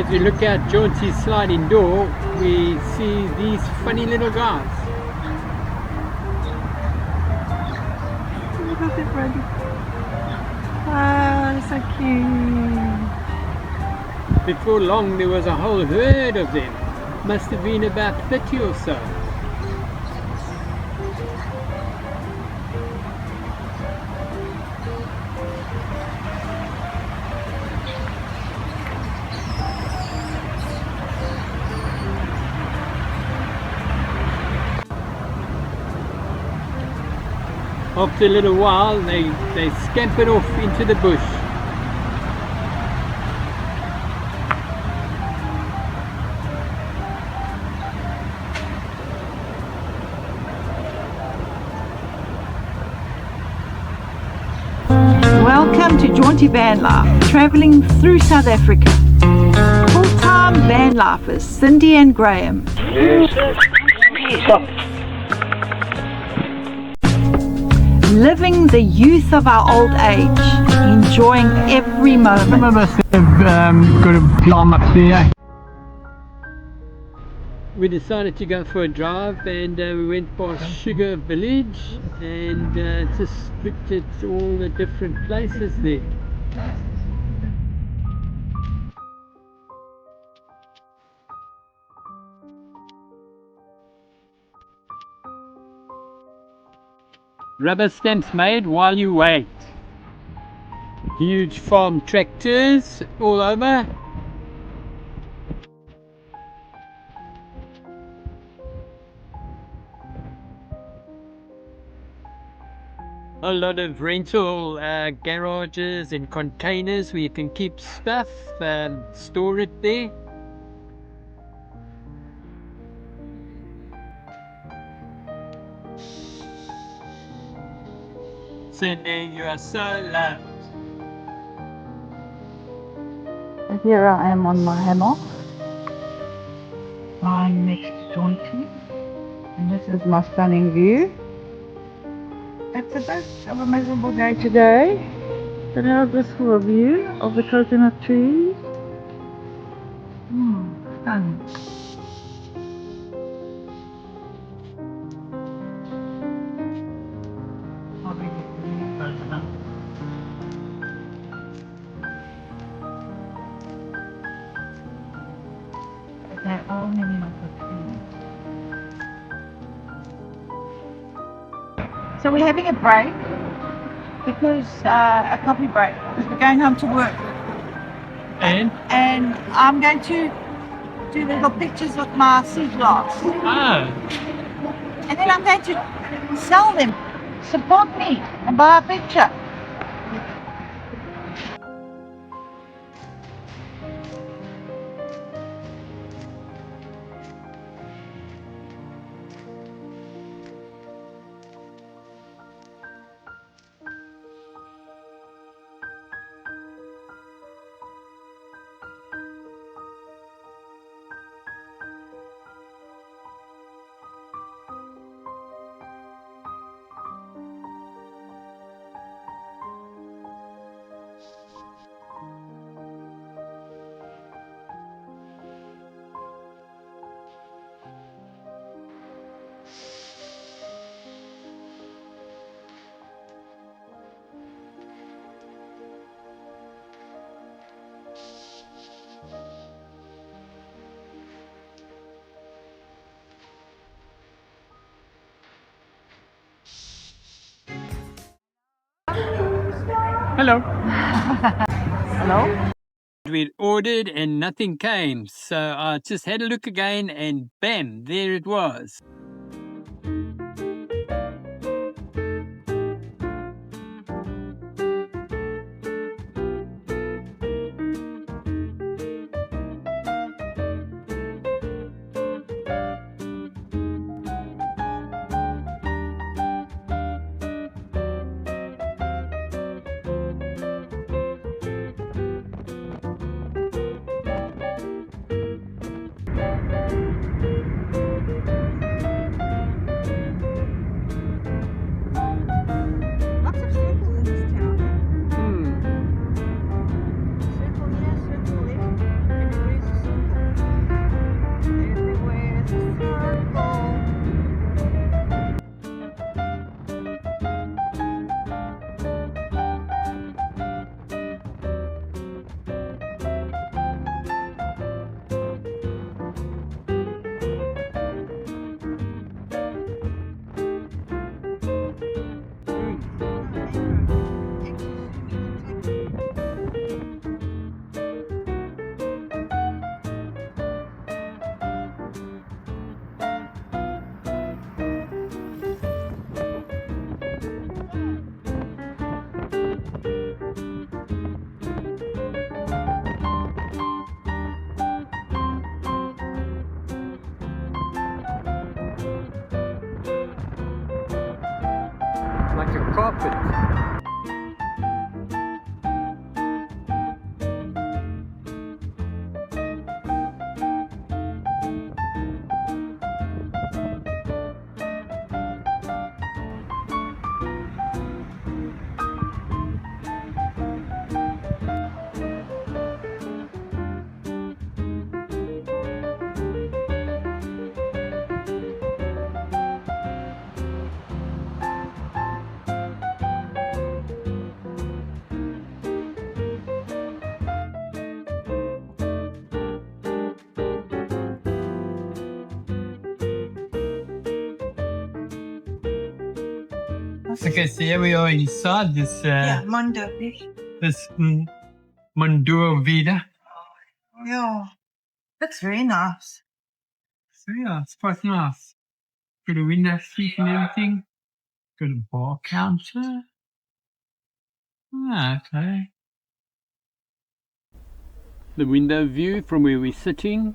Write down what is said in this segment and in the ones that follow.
As we look out Jaunti's sliding door, we see these funny little guys. Look at it, Brady. Oh, so cute. Before long there was a whole herd of them. Must have been about 30 or so. After a little while, they scampered off into the bush. Welcome to Jaunti Van Life, travelling through South Africa. Full-time van lifers, Cindy and Graham. Living the youth of our old age, enjoying every moment. Some of us have got a plum up there. We decided to go for a drive and we went past Sugar Village and just looked at all the different places there. Rubber stamps made while you wait. Huge farm tractors all over. A lot of rental garages and containers where you can keep stuff and store it there. Cindy, you are so loved. Here I am on my hammock, lying next to Jaunti, and this is my stunning view. It's a bit of a miserable day today, but how's this for a view of the coconut trees? Stunning. They're all many of the trees. So we're having a break because a coffee break because we're going home to work. And? And I'm going to do little pictures with my sea glass. Oh, And then I'm going to sell them. Support me and buy a picture. hello. Hello? We'd ordered and nothing came, so I just had a look again and bam, there it was. carpet. Okay, so here we are inside this this Monduro Vida. Yeah, that's very nice. So yeah, it's quite nice. Got a window seat and everything. Got a bar counter. Ah, okay. The window view from where we're sitting.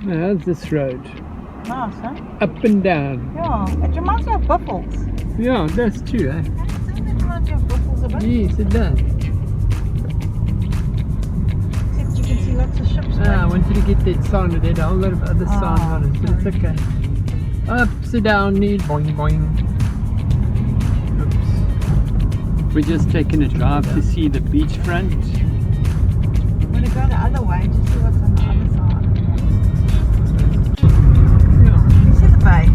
How's this road? Nice, huh? Up and down. Yeah, it reminds me of Buffles. Yeah, that's true, eh? Doesn't it remind you of Buffles a bit? Yes, it does. Except you can see lots of ships. I wanted to get that sound. It had a whole lot of other sound on it, but it's okay. Ups and down, boing boing. Oops. We're just taking a drive to see the beachfront. I'm going to go the other way to see what's on the other side. You see the bay?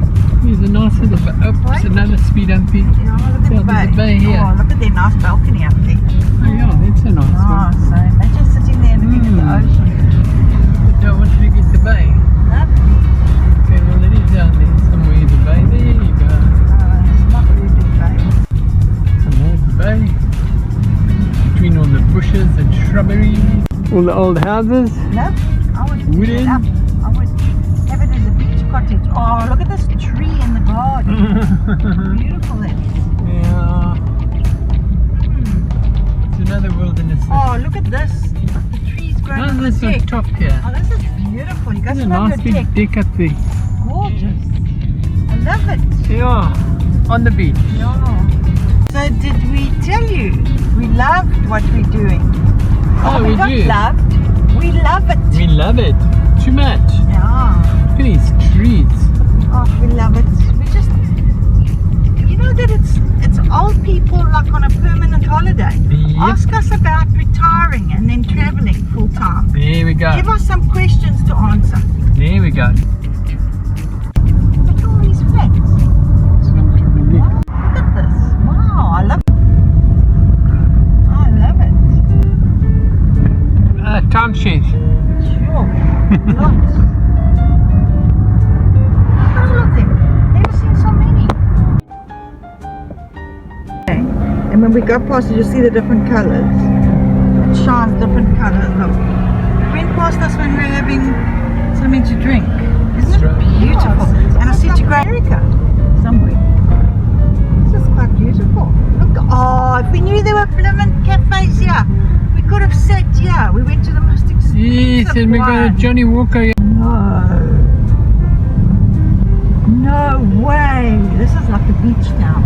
Here's a nice little bay. Oops, another speed humpy. Yeah, look at the bay. There's a bay here. Oh, look at their nice balcony up there. Oh yeah, that's a nice one. Oh, so they're just sitting there looking at the ocean. But I wanted to get the bay. Lovely. Okay, well it is down there somewhere, the bay. There you go. It's not really big bay. It's a nice bay. Between all the bushes and shrubbery. All the old houses. No, I would do Wooden. it up. I would have it as a beach cottage. Oh, look at this tree in the garden. Beautiful it is. Yeah. It's another wilderness. Oh, look at this. The trees growing on the How's this on deck. top here? Oh, this is beautiful. You guys There's a love nice the deck. big deck up there. Gorgeous. I love it. Yeah, on the beach. Yeah. So did we tell you we loved what we're doing? Oh, we we don't do. love. We love it. We love it. Too much. Yeah. Look at these trees. Oh, we love it. We just, you know that it's old people like on a permanent holiday. Yep. Ask us about retiring and then traveling full time. There we go. Give us some questions to answer. There we go. Look at all these flats. Wow, look at this. Wow, I love it. I love it. Timeshares. Sure. Lots. Look at all of them. Never seen so many. Okay. And when we go past you see the different colours. It shines different colours. Look. We went past us when we were having something to drink. Isn't it beautiful? And I see to go America somewhere. This is quite beautiful. Look, oh, if we knew there were blooming cafes here, we could have sat here. We went to the most expensive Yes, and we got a one. Johnny Walker. No way. This is like a beach town.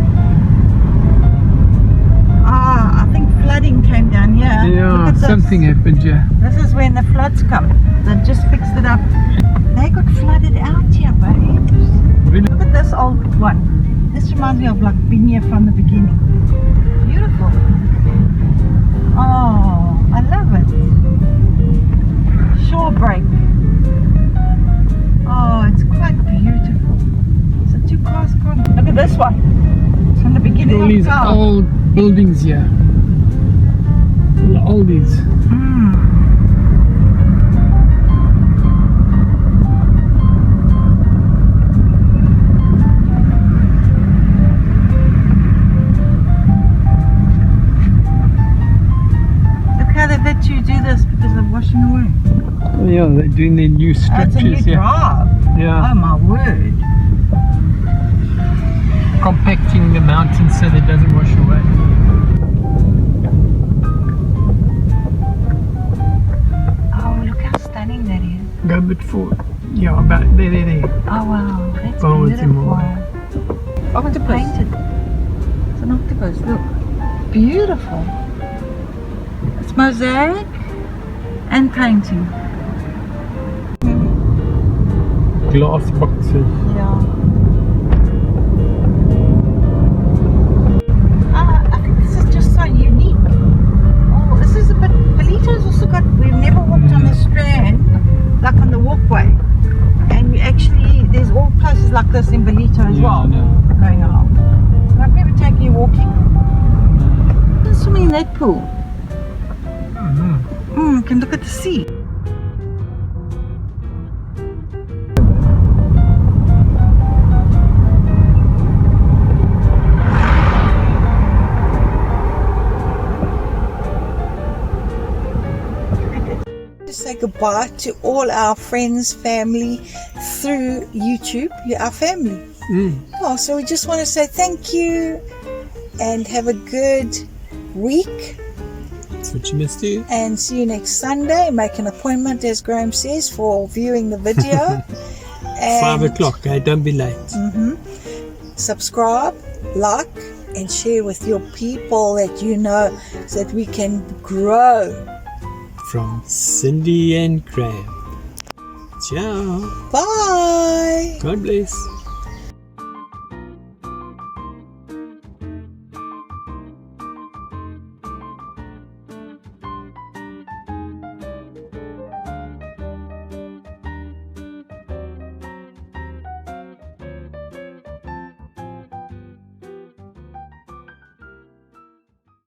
Ah, I think flooding came down here. Look Yeah, at this. something happened here. This is when the floods come. They just fixed it up. They got flooded out here, babes. Really? Look at this old one. This reminds me of like being here from the beginning. Beautiful. Oh, I love it. Shore break. Oh, it's quite beautiful. So two cars gone. Look at this one. It's from the beginning All of these town. old buildings here. All the oldies. Look how they let you do this because they're washing away. Oh, yeah, they're doing their new That's a structures new here. drive. Yeah, Oh my word. compacting the mountains so that it doesn't wash away. Go a bit forward. Yeah, about there. Oh wow, that's Go with him beautiful. more. Octopus. Painted. It's an octopus, look. Beautiful. It's mosaic and painting. Glass boxes. Yeah. I think this is just so unique. Oh, this is a bit. Ballito's also got. We've never walked on the strand, like on the walkway, and we actually there's all places like this in Ballito as well. Going along. And I've never taken you walking. There's swimming in that pool. You can look at the sea. Say goodbye to all our friends, family through YouTube. You're our family. Oh, so we just want to say thank you and have a good week. That's what you must do. And see you next Sunday. Make an appointment, as Graham says, for viewing the video. And 5 o'clock, don't be late. Subscribe, like, and share with your people that you know, so that we can grow. From Cindy and Graham. Ciao. Bye. God bless.